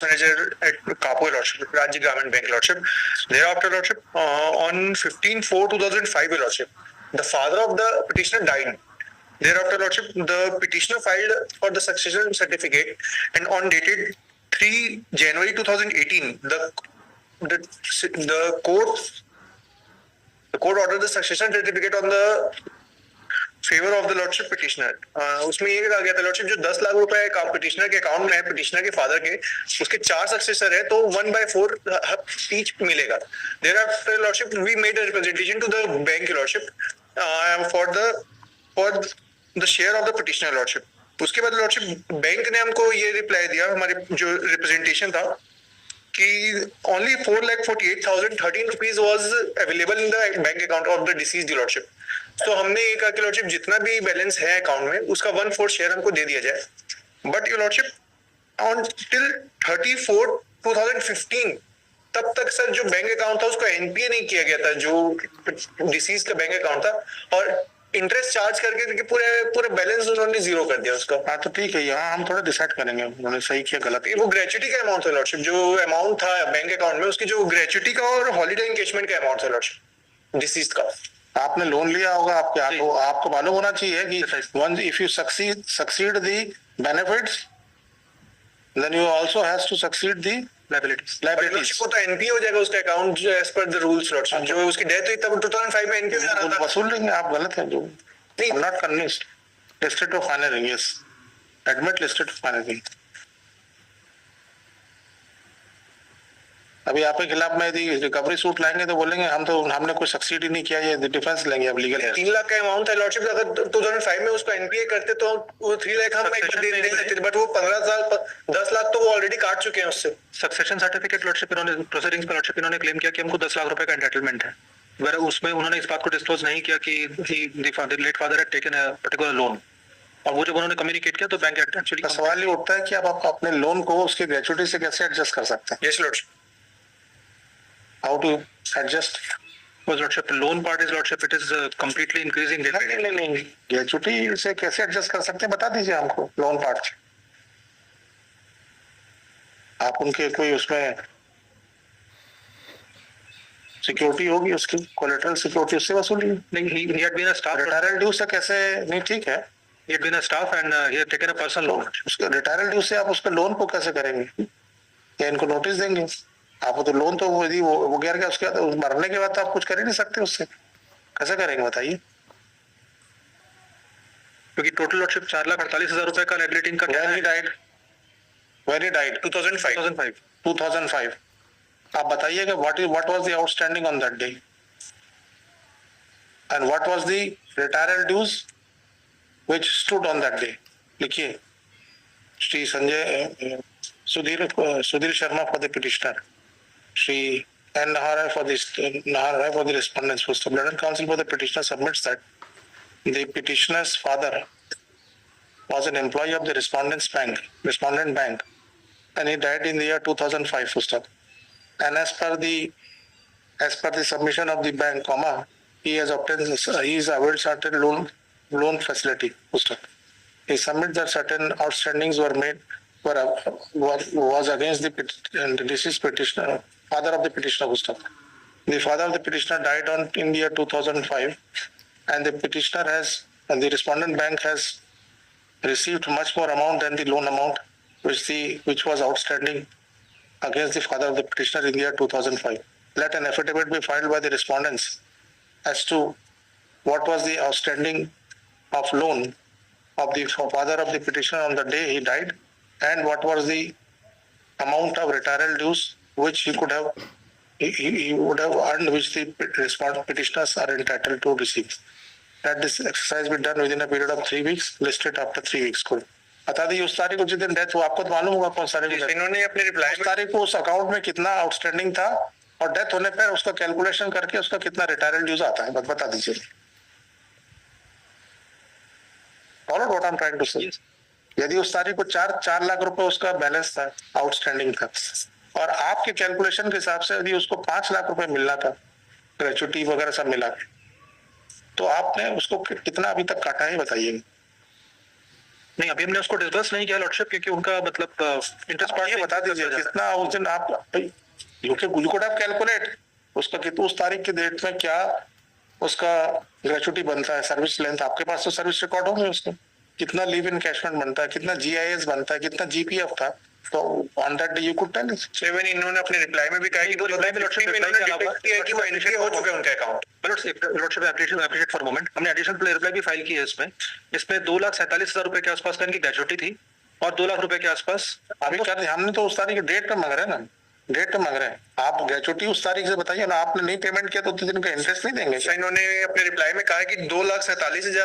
manager at Kapoor Lordship, Rajya Gramin Bank Lordship. Thereafter, Lordship, on 15/4/2005, Lordship, the father of the petitioner died. Thereafter, Lordship, the petitioner filed for the succession certificate, and on dated 3 January 2018, the court ordered the succession certificate on the favour of the lordship petitioner. उसमें ये कहा गया था lordship जो 10 लाख रुपए petitioner के account में है, पिटिशनर के फादर के, उसके 4 सक्सेसर है, तो 1/4 ईच मिलेगा. There after lordship we made a representation to the bank lordship for the share of the petitioner lordship. उसके बाद लॉर्डशिप बैंक ने हमको ये रिप्लाई दिया, हमारे जो रिप्रेजेंटेशन था, कि only 4,48,013 rupees was available in the bank account of the deceased lordship. तो हमने ये कहा कि लॉर्डशिप जितना भी बैलेंस है अकाउंट में उसका 1/4 शेयर हमको दे दिया जाए. But you lordship on till 30/4/2015 तब तक सर जो बैंक अकाउंट था उसको एनपीए नहीं किया गया था, जो डिसीज का बैंक अकाउंट था, और इंटरेस्ट चार्ज करके पूरे बैलेंस उन्होंने जीरो कर दिया उसका. हाँ तो ठीक है, यहाँ हम थोड़ा डिसाइड करेंगे उन्होंने सही किया गलत. वो ग्रेचुटी का अमाउंट था लॉर्डशिप, जो अमाउंट था बैंक अकाउंट में उसकी जो ग्रेचुटी का और हॉलीडे एनकेजमेंट का अमाउंट था लॉर्डशिप डिसीज का. आपने लोन लिया होगा, आपको मालूम होना चाहिए कि once if you succeed the benefits, then you also has to succeed the liabilities. वो तो एनपीए हो जाएगा उसका अकाउंट जो as per the rules lordship. जो उसकी डेथ हुई तब 2005 में एनपीए आ रहा था. वसूल लेंगे. आप गलत है जो. I'm not convinced. Listed to financing, yes. Admit listed to financing. अभी आपके खिलाफ में यदि रिकवरी सूट लाएंगे तो बोलेंगे हमने कोई सक्सीड ही नहीं किया, ये डिफेंस लेंगे अब लीगल. 3 लाख का अमाउंट है लॉर्डशिप. अगर 2005 में उसको एनपीए करते तो वो 3 लाख हम दे देते, बट वो 15 साल 10 लाख तो वो ऑलरेडी काट चुके हैं उससे. सक्सेशन सर्टिफिकेट लॉर्डशिप इन्होंने प्रोसीडिंग्स पर लॉर्डशिप इन्होंने क्लेम किया कि हमको 10 लाख रुपए का एंटाइटलमेंट है. उसमें उन्होंने इस बात को डिस्क्लोज नहीं किया कि the late father had taken a particular loan, और वो जब उन्होंने कम्युनिकेट किया तो बैंक एक्चुअली सवाल ये उठता है कि आप अपने लोन को उसके ग्रेचुटी से कैसे एडजस्ट कर सकते हैं. Yes lordship. How to adjust? Was lordship loan part is lordship, it is completely increasing day by day. नहीं ग्रेचुटी से कैसे एडजस्ट कर सकते हैं, बता दीजिए हमको. लोन पार्ट आप उनके कोई उसमें सिक्योरिटी होगी, उसकी कोलेटरल सिक्योरिटी उससे वसूली. नहीं, he had been a staff. Retiral due से कैसे नहीं. ठीक है, he had been a staff and he had taken a personal loan. उसके रिटायरल ड्यू से आप उसके लोन को कैसे करेंगे, या इनको नोटिस देंगे आप? तो लोन तो यदि वो गिर गया उसके बाद मरने के बाद तो आप कुछ कर ही नहीं सकते उससे. कैसे करेंगे बताइए? क्योंकि टोटल लॉर्डशिप 4,48,000 रुपए का लायबिलिटी इनका क्या है. When he died 2005. आप बताइएगा what was the outstanding on that day and what was the retirement dues which stood on that day. लिखिए. Shri Sanjay Sudhir Sharma for the petitioner, Shri N. Nahara for the respondents. The Blood and Counsel for the petitioner submits that the petitioner's father was an employee of the respondent bank, and he died in the year 2005. And as per the submission of the bank, he has availed certain loan facility. He submits that certain outstandings was against the deceased petitioner, father of the petitioner. The father of the petitioner died in the year 2005, and the respondent bank has received much more amount than the loan amount which was outstanding against the father of the petitioner in the year 2005. Let an affidavit be filed by the respondents as to what was the outstanding of loan of the father of the petitioner on the day he died, and what was the amount of retirement dues which he would have earned, which the petitioners are entitled to receive. That this exercise be done within a period of 3 weeks, listed after 3 weeks. बता दीजिए उस तारीख को जिस दिन death हुआ, आपको तो मालूम होगा कौन तारीख. इन्होंने अपने रिप्लाई उस तारीख को उस अकाउंट में कितना आउटस्टैंडिंग था, और डेथ होने पर उसका कैलकुलेशन करके उसका कितना रिटायरमेंट ड्यूज आता है, बता दीजिए. Follow what I'm trying to say. यदि उस तारीख को 4 लाख रुपए उसका बैलेंस था, आउटस्टैंडिंग था, और आपके कैलकुलेशन के हिसाब से यदि उसको 5 लाख रुपए मिलना था, ग्रेचुटी वगैरह सब मिला, तो आपने उसको कितना अभी तक काटा है बताइए. नहीं, अभी हमने उसको डिस्बर्स नहीं किया लॉर्डशिप, क्योंकि उनका मतलब इंटरेस्ट आप ये बता दीजिए कितना उस दिन आप यू कुड हैव कैलकुलेट उसका कितना उस तारीख की डेट में क्या उसका ग्रेचुटी बनता है, सर्विस लेंथ, आपके पास तो सर्विस रिकॉर्ड होंगे उसके, कितना लीव इन कैशमेंट बनता है, कितना जीआईएस बनता है, कितना जीपीएफ था, तो on that day you could tell us. Even इन्होंने अपने रिप्लाई में भी कहा कि वो reply में लॉर्डशिप इन्होंने डिटेक्ट किया है कि वो एंट्री हो चुका है उनका account. Lordship appreciate for moment, हमने एडिशनल रिप्लाई भी फाइल की है इसमें 2,47,000 रुपए के आसपास का इनकी ग्रेचुटी थी और 2 लाख रुपए के आसपास अभी क्या हमने तो उस तारीख डेट पे मांग रहे हैं ना, डेट पे मांग रहे हैं, आप ग्रेचुटी उस तारीख से बताइए ना, आपने नहीं पेमेंट किया तो उतने दिन का इंटरेस्ट नहीं देंगे। इन्होंने अपने रिप्लाई में कहा कि 2,47,000